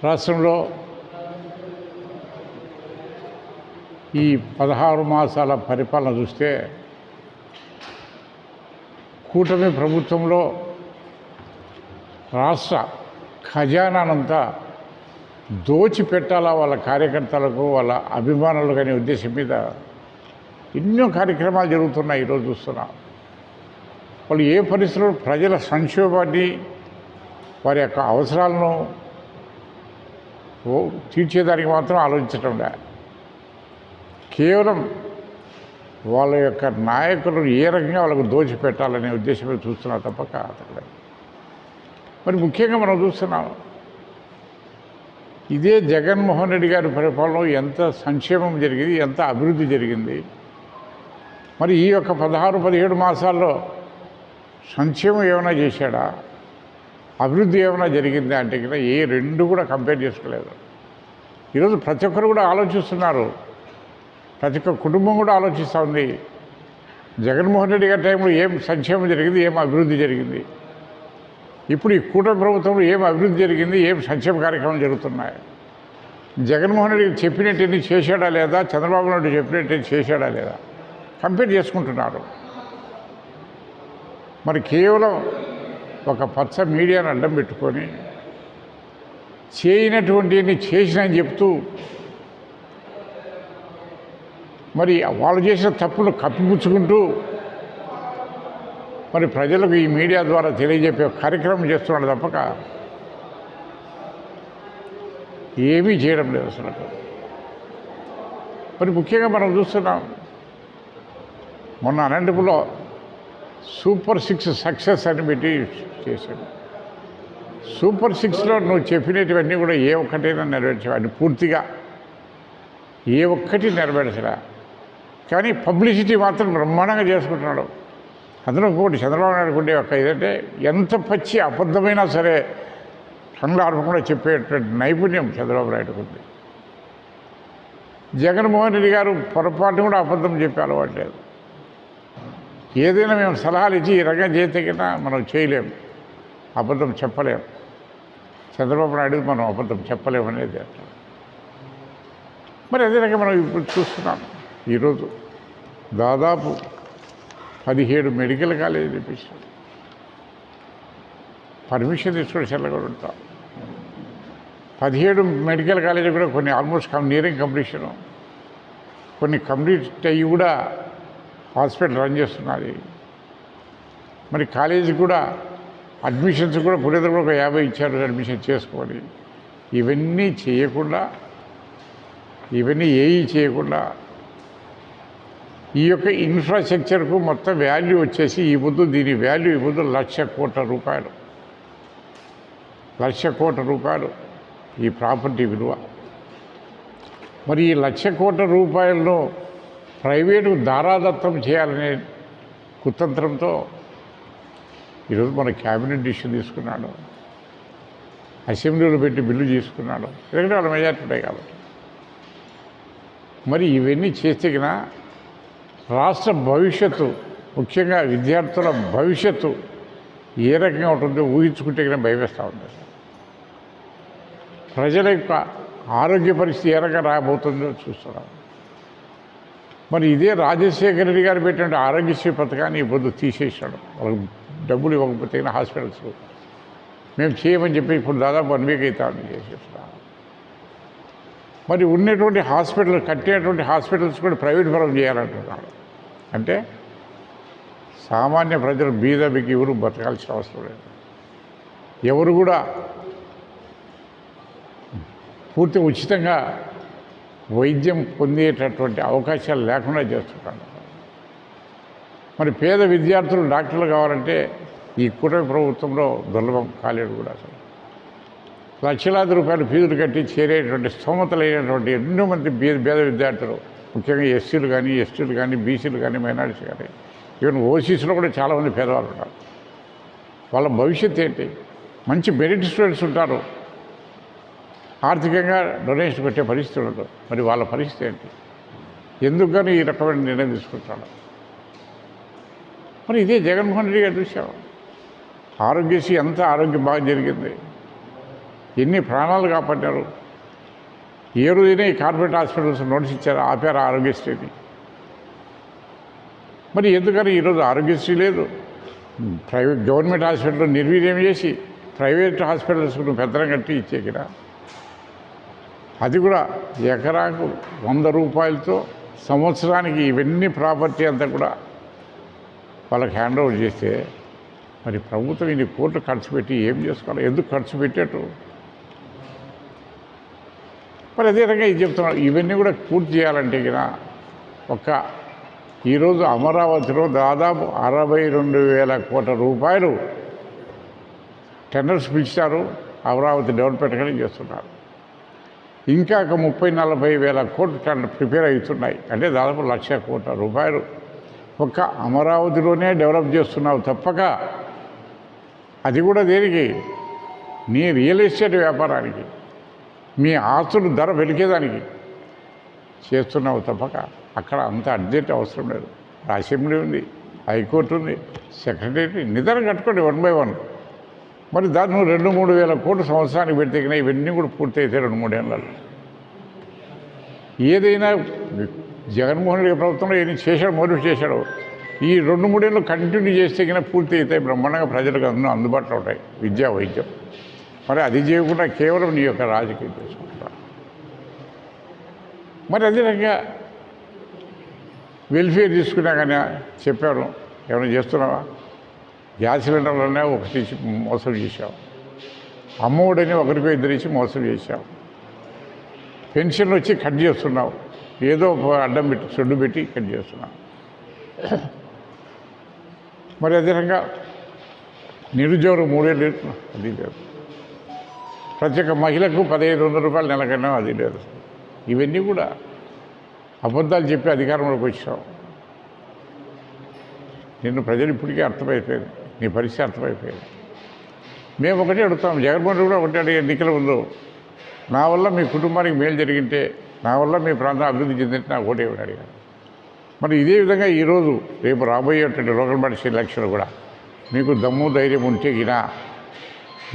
రాష్ట్రంలో ఈ 16 మాసాల పరిపాలన చూస్తే కూటమి ప్రభుత్వంలో రాష్ట్ర ఖజానానంతా దోచిపెట్టాలా వాళ్ళ కార్యకర్తలకు వాళ్ళ అభిమానులకు అనే ఉద్దేశం మీద ఎన్నో కార్యక్రమాలు జరుగుతున్నాయి. ఈరోజు చూస్తున్నాం. వాళ్ళు ఏ పరిస్థితుల్లో ప్రజల సంక్షోభాన్ని వారి యొక్క అవసరాలను తీర్చేదానికి మాత్రం ఆలోచించటం లేదు. కేవలం వాళ్ళ యొక్క నాయకులను ఏ రకంగా వాళ్ళకు దోచిపెట్టాలనే ఉద్దేశంలో చూస్తున్నారు తప్పక అక్కడ. మరి ముఖ్యంగా మనం చూస్తున్నాం, ఇదే జగన్మోహన్ రెడ్డి గారి పరిపాలనలో ఎంత సంక్షేమం జరిగింది, ఎంత అభివృద్ధి జరిగింది. మరి ఈ యొక్క 16-17 మాసాల్లో సంక్షేమం ఏమైనా చేశాడా, అభివృద్ధి ఏమైనా జరిగిందా అంటే కదా ఏ రెండు కూడా కంపేర్ చేసుకోలేదు. ఈరోజు ప్రతి ఒక్కరు కూడా ఆలోచిస్తున్నారు, ప్రతి ఒక్క కుటుంబం కూడా ఆలోచిస్తూ ఉంది. జగన్మోహన్ రెడ్డి గారి టైంలో ఏం సంక్షేమం జరిగింది, ఏం అభివృద్ధి జరిగింది, ఇప్పుడు ఈ కూటమి ప్రభుత్వంలో ఏం అభివృద్ధి జరిగింది, ఏం సంక్షేమ కార్యక్రమాలు జరుగుతున్నాయి. జగన్మోహన్ రెడ్డి చెప్పినట్టు చేశాడా లేదా, చంద్రబాబు నాయుడు చెప్పినట్టు చేశాడా లేదా కంపేర్ చేసుకుంటున్నారు. మరి కేవలం ఒక పచ్చ మీడియాను అడ్డం పెట్టుకొని చేయనటువంటివన్నీ చేసినని చెప్తూ మరి వాళ్ళు చేసిన తప్పులు కప్పిపుచ్చుకుంటూ మరి ప్రజలకు ఈ మీడియా ద్వారా తెలియజెప్పే కార్యక్రమం చేస్తున్నాడు తప్పక ఏమీ చేయడం లేదు అసలు. మరి ముఖ్యంగా మనం చూస్తున్నాం, మొన్న అనంతపురంలో సూపర్ 6 సక్సెస్ అని పెట్టి చేశాడు. సూపర్ 6లో నువ్వు చెప్పినటువన్నీ కూడా ఏ ఒక్కటైనా నెరవేర్చావు, అని పూర్తిగా ఏ ఒక్కటి నెరవేర్చరా. కానీ పబ్లిసిటీ మాత్రం బ్రహ్మాండంగా చేసుకుంటున్నాడు. అందులో ఇంకోటి చంద్రబాబు నాయుడు ఉండే ఒక ఏదంటే ఎంత పచ్చి అబద్ధమైనా సరే కళ్ళు ఆర్పకుండా చెప్పేటువంటి నైపుణ్యం చంద్రబాబు నాయుడుకు ఉంది. జగన్మోహన్ రెడ్డి గారు పొరపాటు కూడా అబద్ధం చెప్పే అలవాటు లేదు. ఏదైనా మేము సలహాలు ఇచ్చి ఈ రకంగా చేస్తే కన్నా మనం చేయలేము, అబద్ధం చెప్పలేము. చంద్రబాబు నాయుడు మనం అబద్ధం చెప్పలేము అనేది అట్లా. మరి అదే రకంగా మనం ఇప్పుడు చూస్తున్నాం. ఈరోజు దాదాపు 17 మెడికల్ కాలేజీలు తెప్పించాం. పర్మిషన్ తీసుకొని చెల్లగొడు ఉంటాం. 17 మెడికల్ కాలేజీలు కూడా కొన్ని ఆల్మోస్ట్ నియరింగ్ కంప్లీషను, కొన్ని కంప్లీట్ అయ్యి కూడా హాస్పిటల్ రన్ చేస్తున్నది. మరి కాలేజీ కూడా అడ్మిషన్స్ కూడా పురేదర్ కూడా ఒక 50 ఇచ్చారు అడ్మిషన్ చేసుకోవాలి. ఇవన్నీ చేయకుండా, ఇవన్నీ ఏవి చేయకుండా ఈ యొక్క ఇన్ఫ్రాస్ట్రక్చర్కు మొత్తం వాల్యూ వచ్చేసి ఈ ముందు దీని వాల్యూ ఈ ముందు 1,00,000 కోట్ల రూపాయలు. 1,00,000 కోట్ల రూపాయలు ఈ ప్రాపర్టీ విలువ. మరి ఈ 1,00,000 కోట్ల రూపాయలను ప్రైవేటు దారాదత్తం చేయాలనే కుతంత్రంతో ఈరోజు మన క్యాబినెట్ డిసిషన్ తీసుకున్నాడు, అసెంబ్లీలో పెట్టి బిల్లు తీసుకున్నాడు. ఎందుకంటే వాళ్ళ మెజార్టీ ఉంటాయి కాబట్టి. మరి ఇవన్నీ చేస్తే కన్నా రాష్ట్ర భవిష్యత్తు, ముఖ్యంగా విద్యార్థుల భవిష్యత్తు ఏ రకంగా ఉంటుందో ఊహించుకుంటే కన్నా భయవేస్తూ ఉంది. ప్రజల యొక్క ఆరోగ్య పరిస్థితి ఏ రకంగా రాబోతుందో చూస్తున్నాం. మరి ఇదే రాజశేఖర రెడ్డి గారు పెట్టిన ఆరోగ్యశ్రీ పథకాన్ని ఇప్పుడు తీసేసాడు. వాళ్ళకి డబ్బులు ఇవ్వకపోతే హాస్పిటల్స్ మేము చేయమని చెప్పి ఇప్పుడు దాదాపు 1 వీక్ అవుతామని చేసేస్తున్నాం. మరి ఉన్నటువంటి హాస్పిటల్, కట్టినటువంటి హాస్పిటల్స్ కూడా ప్రైవేట్ పరం చేయాలంటున్నాడు. అంటే సామాన్య ప్రజలు బీదబికి ఎవరు బతకాల్సిన అవసరం లేదు. ఎవరు కూడా పూర్తి ఉచితంగా వైద్యం పొందేటటువంటి అవకాశాలు లేకుండా చేస్తున్నాడు. మరి పేద విద్యార్థులు డాక్టర్లు కావాలంటే ఈ కూటమి ప్రభుత్వంలో దుర్లభం కాలేడు కూడా. అసలు లక్షలాది రూపాయలు ఫీజులు కట్టి చేరేటువంటి స్తోమత లేనటువంటి ఎన్నో మంది పేద విద్యార్థులు, ముఖ్యంగా ఎస్సీలు కానీ, ఎస్టీలు కానీ, బీసీలు కానీ, మైనారిటీస్ కానీ, ఈవెన్ ఓసీసీలో కూడా చాలామంది పేదవాళ్ళు ఉన్నారు. వాళ్ళ భవిష్యత్తు ఏంటి? మంచి మెరిట్ స్టూడెంట్స్ ఉంటారు, ఆర్థికంగా డొనేషన్ పెట్టే పరిస్థితి ఉండదు. మరి వాళ్ళ పరిస్థితి ఏంటి? ఎందుకు కానీ ఈ రకమైన నిర్ణయం తీసుకుంటాడు? మరి ఇదే జగన్మోహన్ రెడ్డి గారు చూసాం. ఆరోగ్యశ్రీ అంతా ఆరోగ్యం బాగా జరిగింది. ఎన్ని ప్రాణాలు కాపాడారు. ఏ రోజైనా ఈ కార్పొరేట్ హాస్పిటల్స్ నోటీస్ ఇచ్చారు, ఆపారు ఆరోగ్యశ్రీని. మరి ఎందుకని ఈరోజు ఆరోగ్యశ్రీ లేదు? గవర్నమెంట్ హాస్పిటల్ నిర్వీర్యం చేసి ప్రైవేట్ హాస్పిటల్స్కు పెద్దరం కట్టి ఇచ్చేకిరా. అది కూడా ఎకరాకు 100 రూపాయలతో సంవత్సరానికి ఇవన్నీ ప్రాపర్టీ అంతా కూడా వాళ్ళకి హ్యాండ్ ఓవర్ చేస్తే మరి ప్రభుత్వం ఇన్ని కోట్లు ఖర్చు పెట్టి ఏం చేసుకోవాలి? ఎందుకు ఖర్చు పెట్టేట్టు? మరి అదే రకంగా ఇది చెప్తున్నాడు. ఇవన్నీ కూడా పూర్తి చేయాలంటే ఈరోజు అమరావతిలో దాదాపు 62,000 కోట్ల రూపాయలు టెండర్స్ పిలిచారు. అమరావతి డెవలప్మెంట్ కానీ చేస్తున్నారు. ఇంకా 30-40 కోట్లు టెండర్ ప్రిపేర్ అవుతున్నాయి. అంటే దాదాపు 1,00,000 కోట్ల రూపాయలు ఒక్క అమరావతిలోనే డెవలప్ చేస్తున్నావు తప్పక, అది కూడా దేనికి? నీ రియల్ ఎస్టేట్ వ్యాపారానికి, మీ ఆస్తులు ధర పెరిగేదానికి చేస్తున్నావు తప్పక అక్కడ అంత అర్జెంట్ అవసరం లేదు. అసెంబ్లీ ఉంది, హైకోర్టు ఉంది, సెక్రటరీ నిద్ర కట్టుకోండి 1 by 1. మరి దాన్ని 2-3 వేల కోట్లు సంవత్సరానికి పెడితే కన్నా ఇవన్నీ కూడా పూర్తి అయితే 2-3 ఏళ్ళలో. ఏదైనా జగన్మోహన్ రెడ్డి ప్రభుత్వంలో ఏం చేశాడు, మోటివ్ చేశాడు. ఈ 2-3 ఏళ్ళు కంటిన్యూ చేస్తే కన్నా పూర్తి అయితే బ్రహ్మాండంగా ప్రజలకు అందరూ అందుబాటులో ఉంటాయి విద్య, వైద్యం. మరి అది చేయకుండా కేవలం నీ యొక్క రాజకీయం చేసుకుంటా. మరి అదే రకంగా వెల్ఫేర్ తీసుకున్నా కానీ చెప్పారు, ఏమైనా చేస్తున్నావా? గ్యాస్ సిలిండర్లోనే ఒకటి ఇచ్చి మోసం చేశావు. అమ్మఒడని ఒకరికో ఇద్దరు ఇచ్చి మోసం చేశావు. పెన్షన్లు వచ్చి కట్ చేస్తున్నావు, ఏదో అడ్డం పెట్టి సొడ్డు పెట్టి కట్ చేస్తున్నావు. మరి అదే రకంగా నిరుద్యోగులు 3 ఏళ్ళు అది లేదు. ప్రతి ఒక్క మహిళకు 1,500 రూపాయలు నెలకైనా అది లేదు. ఇవన్నీ కూడా అబద్ధాలు చెప్పి అధికారంలోకి వచ్చావు. నిన్ను ప్రజలు ఇప్పటికే అర్థమైపోయింది, నీ పరిస్థితి అర్థమైపోయింది. మేము ఒకటే అడుగుతాం, జగన్మోహన్ రెడ్డి కూడా ఒకటే అడిగే ఎన్నికల ముందు, నా వల్ల మీ కుటుంబానికి మేలు జరిగింటే, నా వల్ల మీ ప్రాంతం అభివృద్ధి చెందింటే నాకు ఓటే అడిగారు. మరి ఇదే విధంగా ఈరోజు రేపు రాబోయేటువంటి లోకల్ బాడీ ఎలక్షన్లు కూడా మీకు దమ్ము ధైర్యం ఉంటే గినా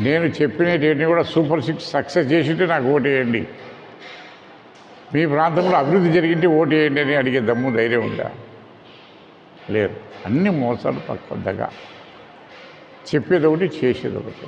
నేను చెప్పినటువంటి కూడా సూపర్ 6 సక్సెస్ చేసింటే నాకు ఓటేయండి, మీ ప్రాంతంలో అభివృద్ధి జరిగింటే ఓటేయండి అని అడిగే దమ్ము ధైర్యం ఉందా? లేదు. అన్ని మోసాలు పక్కద్దగా చెప్పేది ఒకటి, చేసేది ఒకటి.